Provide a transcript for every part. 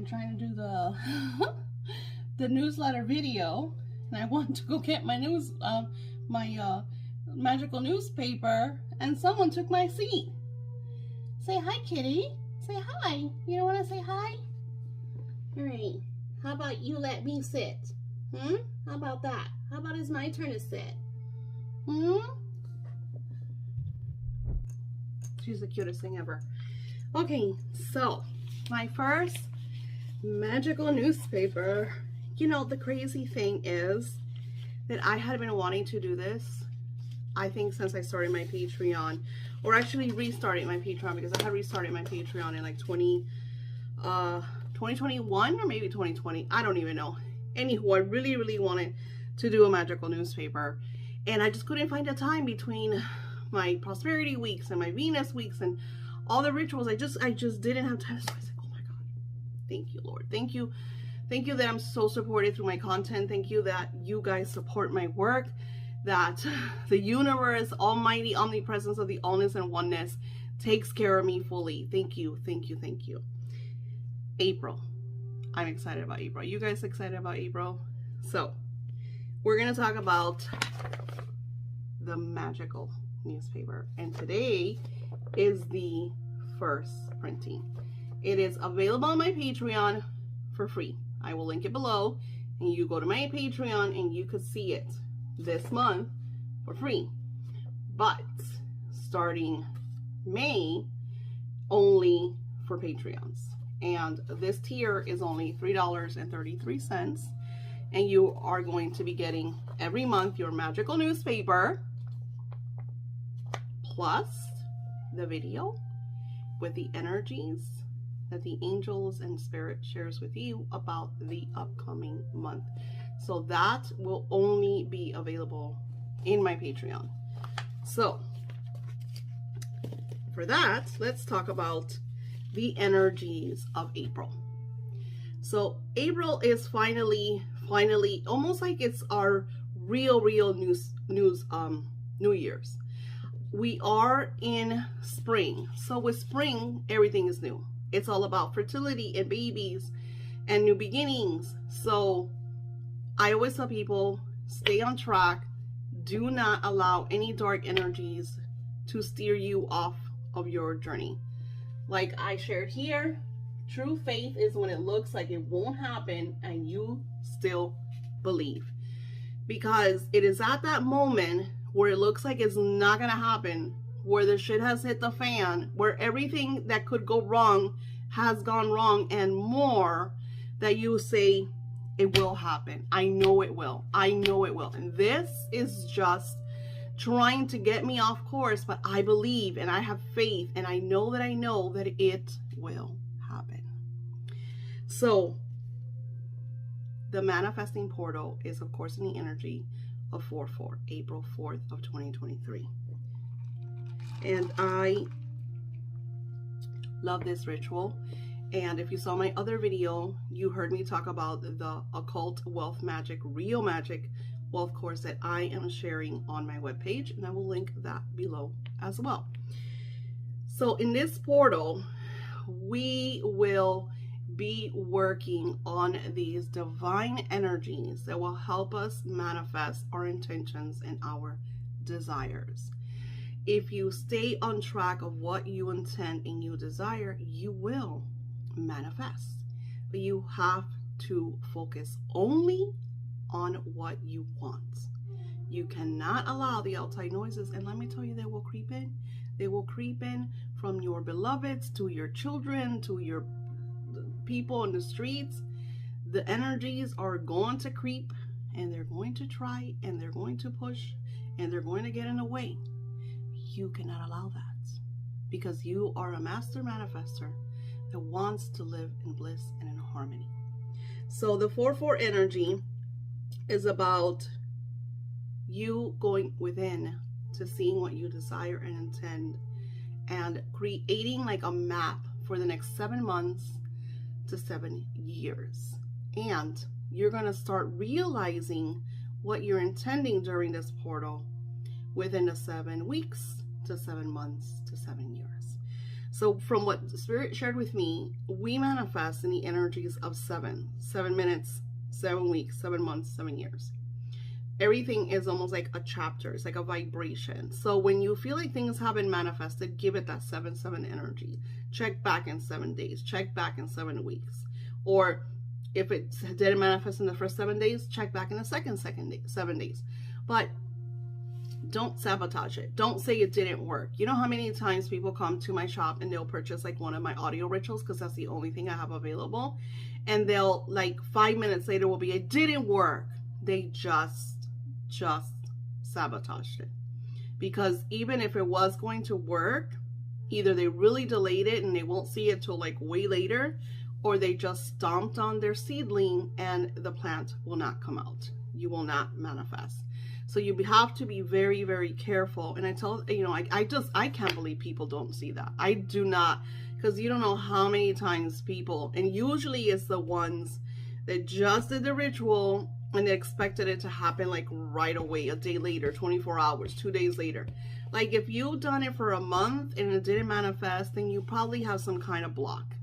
trying to do the the newsletter video, and I want to go get my magical newspaper, and someone took my seat. Say hi, kitty. Say hi. You don't want to say hi? All right. How about you let me sit? How about that? How about it's my turn to sit? She's the cutest thing ever. Okay, so my first magical newspaper. You know, the crazy thing is that I had been wanting to do this, I think, since I started my Patreon, or actually restarted my Patreon, because I had restarted my Patreon in like 2021 or maybe 2020. I don't even know. Anywho, I really wanted to do a magical newspaper, and I just couldn't find the time between my prosperity weeks and my Venus weeks and all the rituals. I just didn't have time. So I said, oh my God, thank you, Lord. Thank you that I'm so supported through my content. Thank you that you guys support my work, that the universe, almighty omnipresence of the allness and oneness takes care of me fully. Thank you. April. I'm excited about April. You guys excited about April? So we're going to talk about the magical newspaper, and today is the first printing. It is available on my Patreon for free. I will link it below, and you go to my Patreon and you could see it this month for free. But starting May, only for Patreons, and this tier is only $3.33, and you are going to be getting every month your magical newspaper plus the video with the energies that the angels and spirit shares with you about the upcoming month. So that will only be available in my Patreon. So for that, let's talk about the energies of April. So April is finally almost like it's our real New Year's. We are in spring. So with spring, everything is new. It's all about fertility and babies and new beginnings. So I always tell people, stay on track. Do not allow any dark energies to steer you off of your journey. Like I shared here, true faith is when it looks like it won't happen and you still believe. Because it is at that moment where it looks like it's not gonna happen, where the shit has hit the fan, where everything that could go wrong has gone wrong and more, that you say, it will happen. I know it will. I know it will. And this is just trying to get me off course, but I believe and I have faith and I know that it will happen. So the manifesting portal is, of course, in the energy of 4/4, April 4th of 2023. And I love this ritual. And if you saw my other video, you heard me talk about the occult wealth magic, real magic wealth course that I am sharing on my webpage, and I will link that below as well. So in this portal, we will be working on these divine energies that will help us manifest our intentions and our desires. If you stay on track of what you intend and you desire, you will manifest. But you have to focus only on what you want. You cannot allow the outside noises, and let me tell you, they will creep in. They will creep in from your beloveds to your children to your people in the streets. The energies are going to creep, and they're going to try, and they're going to push, and they're going to get in the way. You cannot allow that, because you are a master manifester that wants to live in bliss and in harmony. So the 4/4 energy is about you going within to seeing what you desire and intend, and creating like a map for the next 7 months to 7 years. And you're going to start realizing what you're intending during this portal within the 7 weeks to 7 months to 7 years. So from what Spirit shared with me, we manifest in the energies of 7 minutes, 7 weeks, 7 months, 7 years. Everything is almost like a chapter. It's like a vibration. So when you feel like things haven't manifested, give it that 7-7 energy. Check back in 7 days. Check back in 7 weeks. Or if it didn't manifest in the first 7 days, check back in the second 7 days. But don't sabotage it. Don't say it didn't work. You know how many times people come to my shop and they'll purchase like one of my audio rituals because that's the only thing I have available. And they'll like 5 minutes later will be, it didn't work. They just sabotaged it. Because even if it was going to work, either they really delayed it and they won't see it till like way later, or they just stomped on their seedling and the plant will not come out. You will not manifest. So you have to be very, very careful. And I tell, you know, I can't believe people don't see that. I do not, because you don't know how many times people, and usually it's the ones that just did the ritual and they expected it to happen like right away, a day later, 24 hours, 2 days later. Like if you've done it for a month and it didn't manifest, then you probably have some kind of block.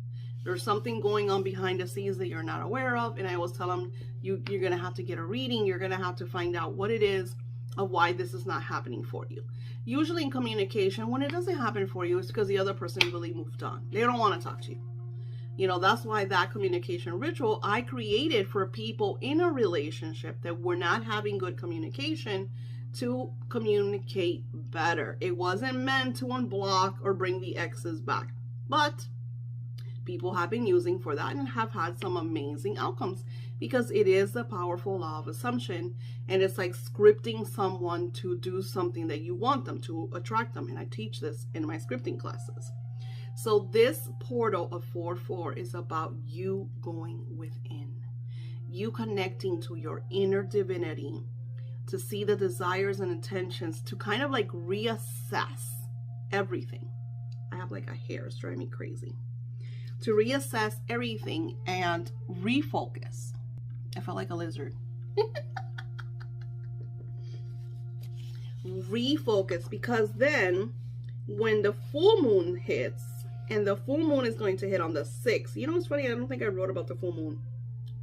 There's something going on behind the scenes that you're not aware of. And I always tell them, you're going to have to get a reading. You're going to have to find out what it is of why this is not happening for you. Usually in communication, when it doesn't happen for you, it's because the other person really moved on. They don't want to talk to you. You know, that's why that communication ritual I created for people in a relationship that were not having good communication to communicate better. It wasn't meant to unblock or bring the exes back, but people have been using for that and have had some amazing outcomes because it is the powerful law of assumption. And it's like scripting someone to do something that you want them to attract them. And I teach this in my scripting classes. So this portal of 4-4 is about you going within, you connecting to your inner divinity to see the desires and intentions, to kind of like reassess everything. I have like a hair, it's driving me crazy. To reassess everything and refocus. I felt like a lizard. Refocus, because then when the full moon hits, and the full moon is going to hit on the 6th. You know what's funny? I don't think I wrote about the full moon.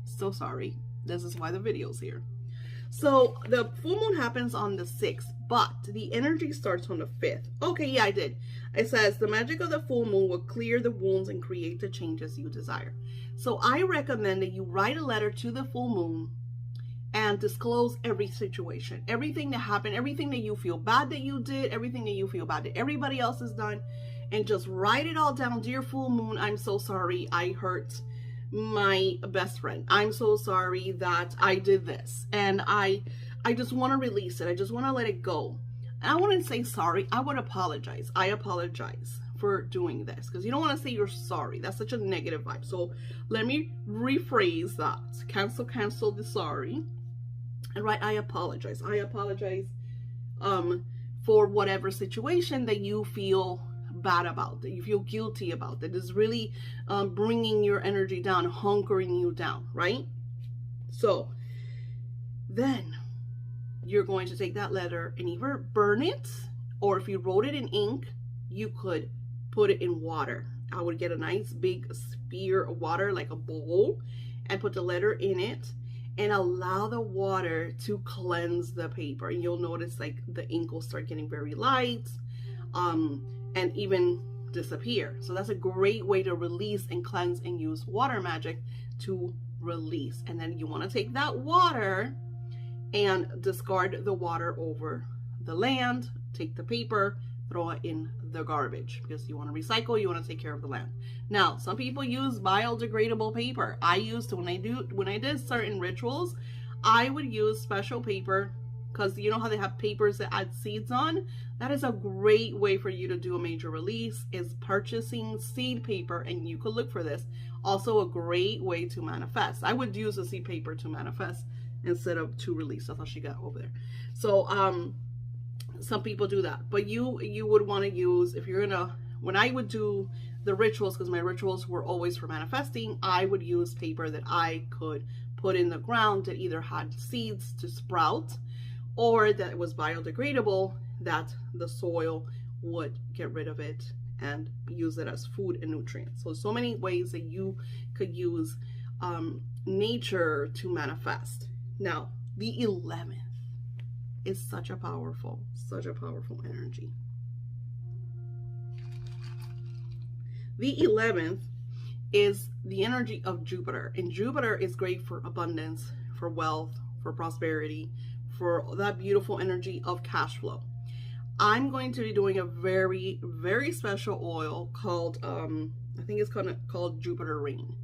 So sorry. This is why the video's here. So the full moon happens on the 6th, but the energy starts on the 5th. Okay, yeah, I did. It says the magic of the full moon will clear the wounds and create the changes you desire. So I recommend that you write a letter to the full moon and disclose every situation, everything that happened, everything that you feel bad that you did, everything that you feel bad that everybody else has done, and just write it all down. Dear full moon, I'm so sorry I hurt my best friend. I'm so sorry that I did this, and I just want to release it. I just want to let it go. And I wouldn't say sorry. I would apologize. I apologize for doing this, because you don't want to say you're sorry. That's such a negative vibe. So let me rephrase that. Cancel the sorry, and write I apologize. I apologize for whatever situation that you feel bad about, that you feel guilty about, that is really bringing your energy down, hunkering you down, right? So then you're going to take that letter and either burn it, or if you wrote it in ink, you could put it in water. I would get a nice big sphere of water, like a bowl, and put the letter in it and allow the water to cleanse the paper. And you'll notice like the ink will start getting very light, and even disappear. So that's a great way to release and cleanse and use water magic to release. And then you want to take that water and discard the water over the land, take the paper, throw it in the garbage, because you want to recycle, you want to take care of the land. Now, some people use biodegradable paper. I used to, when I did certain rituals, I would use special paper, because you know how they have papers that add seeds on? That is a great way for you to do a major release, is purchasing seed paper, and you could look for this. Also a great way to manifest. I would use a seed paper to manifest instead of to release. That's how she got over there. So some people do that, but you would want to use, if you're gonna, when I would do the rituals, because my rituals were always for manifesting, I would use paper that I could put in the ground that either had seeds to sprout, or that was biodegradable, that the soil would get rid of it and use it as food and nutrients. So many ways that you could use nature to manifest. Now, the 11th is such a powerful energy. The 11th is the energy of Jupiter, and Jupiter is great for abundance, for wealth, for prosperity, for that beautiful energy of cash flow. I'm going to be doing a very, very special oil called, I think it's called Jupiter Rain.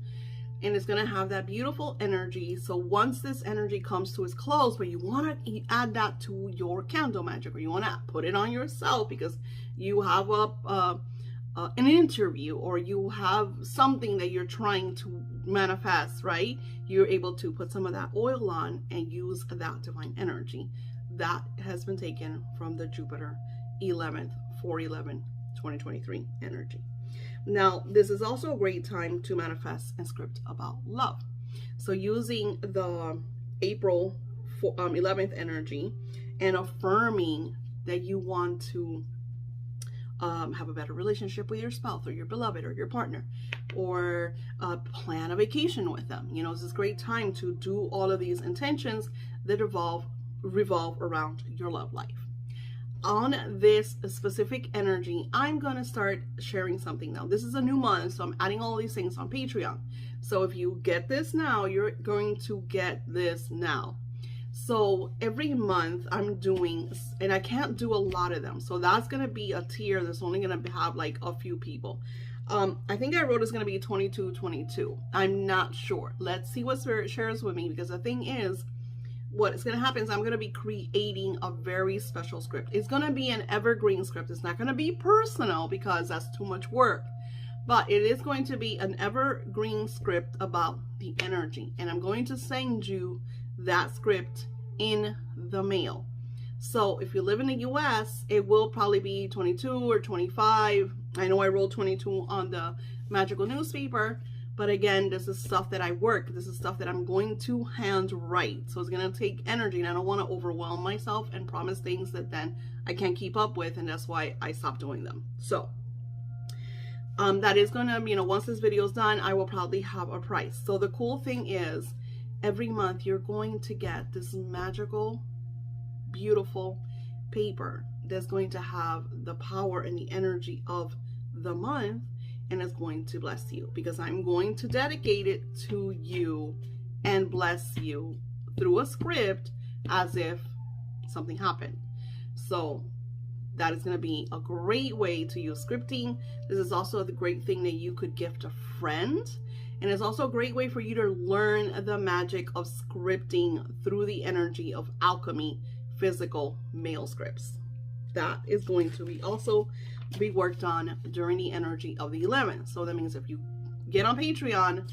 And it's going to have that beautiful energy. So once this energy comes to its close, but you want to add that to your candle magic, or you want to put it on yourself because you have an interview, or you have something that you're trying to manifest, right? You're able to put some of that oil on and use that divine energy. That has been taken from the Jupiter 11th, 4/11/2023 energy. Now, this is also a great time to manifest and script about love. So using the April 11th energy and affirming that you want to have a better relationship with your spouse or your beloved or your partner, or plan a vacation with them. You know, it's this great time to do all of these intentions that revolve around your love life. On this specific energy, I'm going to start sharing something now. This is a new month, so I'm adding all these things on Patreon. So if you get this now, you're going to get this now. So every month I'm doing, and I can't do a lot of them, so that's going to be a tier that's only going to have like a few people. I think I wrote it's going to be 22. I'm not sure. Let's see what Spirit shares with me, because the thing is, what is going to happen is I'm going to be creating a very special script. It's going to be an evergreen script. It's not going to be personal because that's too much work, but it is going to be an evergreen script about the energy, and I'm going to send you that script in the mail. So if you live in the US, it will probably be 22 or 25. I know I rolled 22 on the magical newspaper, but again, this is stuff that I work. This is stuff that I'm going to hand write. So it's going to take energy, and I don't want to overwhelm myself and promise things that then I can't keep up with, and that's why I stopped doing them. So that is going to, you know, once this video is done, I will probably have a price. So the cool thing is, every month you're going to get this magical, beautiful paper that's going to have the power and the energy of the month, and it's going to bless you, because I'm going to dedicate it to you and bless you through a script as if something happened. So that is going to be a great way to use scripting. This is also the great thing that you could gift a friend. And it's also a great way for you to learn the magic of scripting through the energy of alchemy, physical mail scripts. That is going to be also be worked on during the energy of the 11th. So that means if you get on Patreon,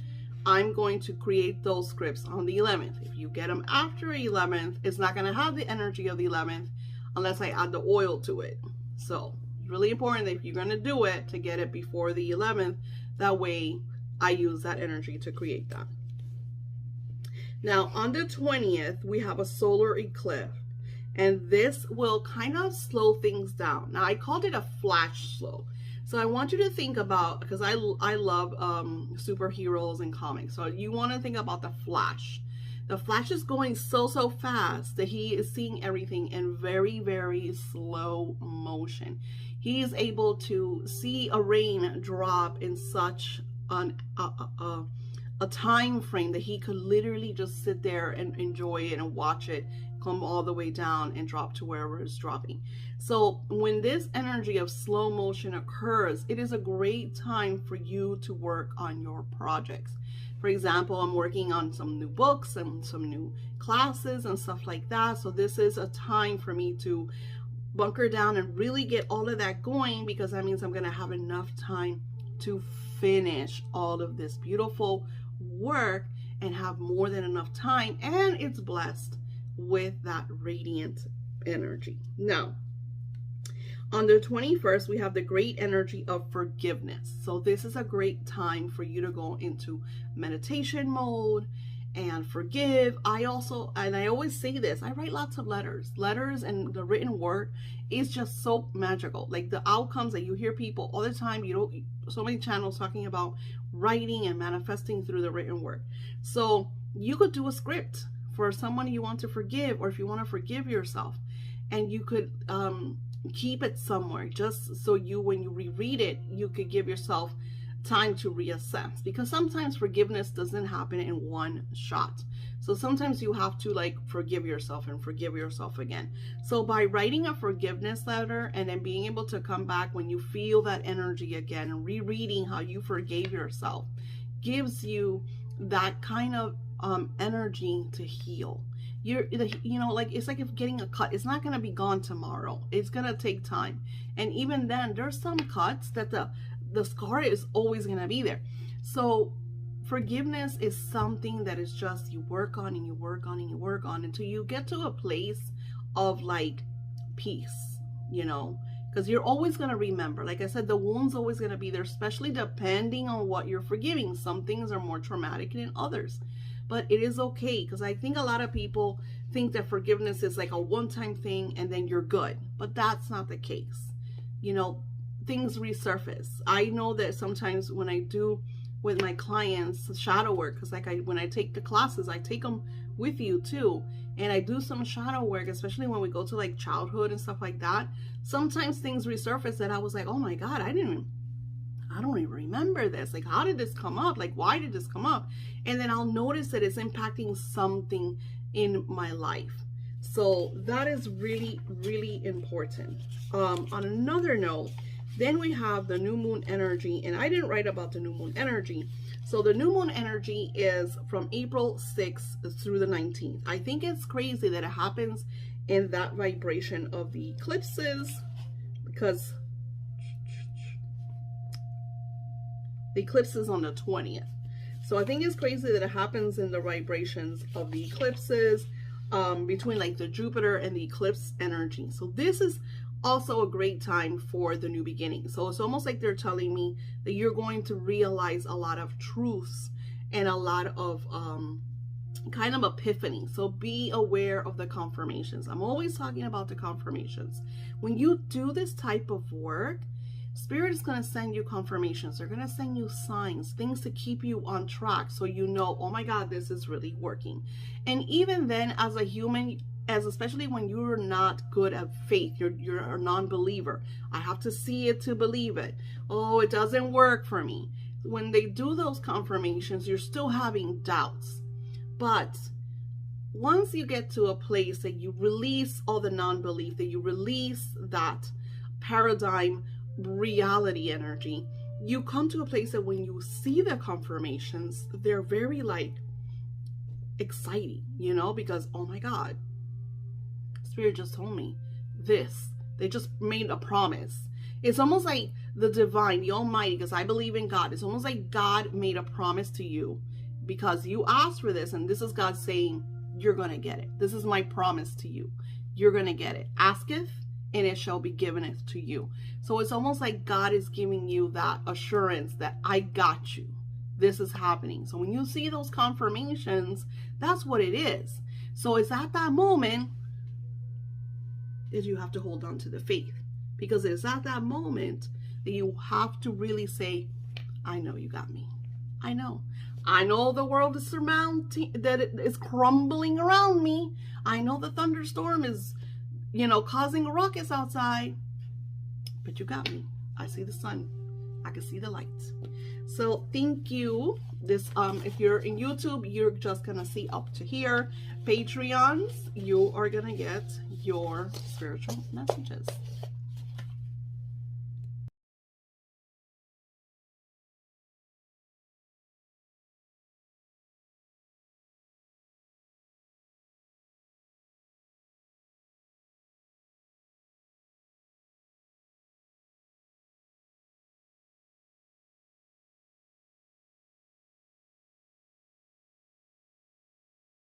I'm going to create those scripts on the 11th. If you get them after 11th, it's not going to have the energy of the 11th unless I add the oil to it. So it's really important that if you're going to do it, to get it before the 11th. That way I use that energy to create that. Now on the 20th, we have a solar eclipse, and this will kind of slow things down. Now I called it a flash slow. So I want you to think about, because I love superheroes and comics. So you want to think about the Flash. The Flash is going so fast that he is seeing everything in very, very slow motion. He is able to see a rain drop in such a time frame that he could literally just sit there and enjoy it and watch it come all the way down and drop to wherever it's dropping. So when this energy of slow motion occurs, it is a great time for you to work on your projects. For example, I'm working on some new books and some new classes and stuff like that. So this is a time for me to bunker down and really get all of that going, because that means I'm going to have enough time to finish all of this beautiful work and have more than enough time, and it's blessed with that radiant energy. Now on the 21st, we have the great energy of forgiveness. So this is a great time for you to go into meditation mode and forgive. I always say this, I write lots of letters, and the written word is just so magical. Like the outcomes that you hear people all the time, so many channels talking about writing and manifesting through the written word. So you could do a script for someone you want to forgive, or if you want to forgive yourself, and you could keep it somewhere, just so when you reread it, you could give yourself time to reassess, because sometimes forgiveness doesn't happen in one shot. So sometimes you have to like forgive yourself and forgive yourself again. So by writing a forgiveness letter and then being able to come back when you feel that energy again and rereading how you forgave yourself gives you that kind of energy to heal. Like it's like if getting a cut, it's not going to be gone tomorrow. It's going to take time. And even then, there's some cuts that the scar is always going to be there. So forgiveness is something that is just, you work on and you work on and you work on until you get to a place of like peace, because you're always going to remember. Like I said, the wound's always going to be there, especially depending on what you're forgiving. Some things are more traumatic than others, but it is okay, because I think a lot of people think that forgiveness is like a one-time thing and then you're good, but that's not the case. Things resurface. I know that sometimes when I do with my clients shadow work, because when I take the classes, I take them with you too, and I do some shadow work, especially when we go to like childhood and stuff like that. Sometimes things resurface that I was like, oh my God, I don't even remember this. Like, how did this come up? Like, why did this come up? And then I'll notice that it's impacting something in my life. So that is really, really important. On another note, then we have the new moon energy, and I didn't write about the new moon energy. So the new moon energy is from April 6th through the 19th. I think it's crazy that it happens in that vibration of the eclipses, because the eclipse is on the 20th. So I think it's crazy that it happens in the vibrations of the eclipses, between like the Jupiter and the eclipse energy. So this is also a great time for the new beginning. So it's almost like they're telling me that you're going to realize a lot of truths and a lot of kind of epiphany. So be aware of the confirmations. I'm always talking about the confirmations. When you do this type of work, Spirit is going to send you confirmations. They're going to send you signs, things to keep you on track, so you know, oh my God, this is really working. And even then, as a human, especially when you're not good at faith, you're a non-believer. I have to see it to believe it. Oh, it doesn't work for me. When they do those confirmations, you're still having doubts. But once you get to a place that you release all the non-belief, that you release that paradigm reality energy, you come to a place that when you see the confirmations, they're very like exciting, because oh my God, Spirit just told me this. They just made a promise. It's almost like the divine, the Almighty, because I believe in God. It's almost like God made a promise to you because you asked for this, and this is God saying, you're going to get it. This is my promise to you. You're going to get it. Asketh, and it shall be giveneth to you. So it's almost like God is giving you that assurance that I got you. This is happening. So when you see those confirmations, that's what it is. So it's at that moment that you have to hold on to the faith, because it's at that moment that you have to really say, I know you got me. I know the world is that it is crumbling around me. I know the thunderstorm is, causing ruckus outside, but you got me. I see the sun. I can see the lights. So thank you. This, if you're in YouTube, you're just gonna see up to here. Patreons, you are gonna get your spiritual messages.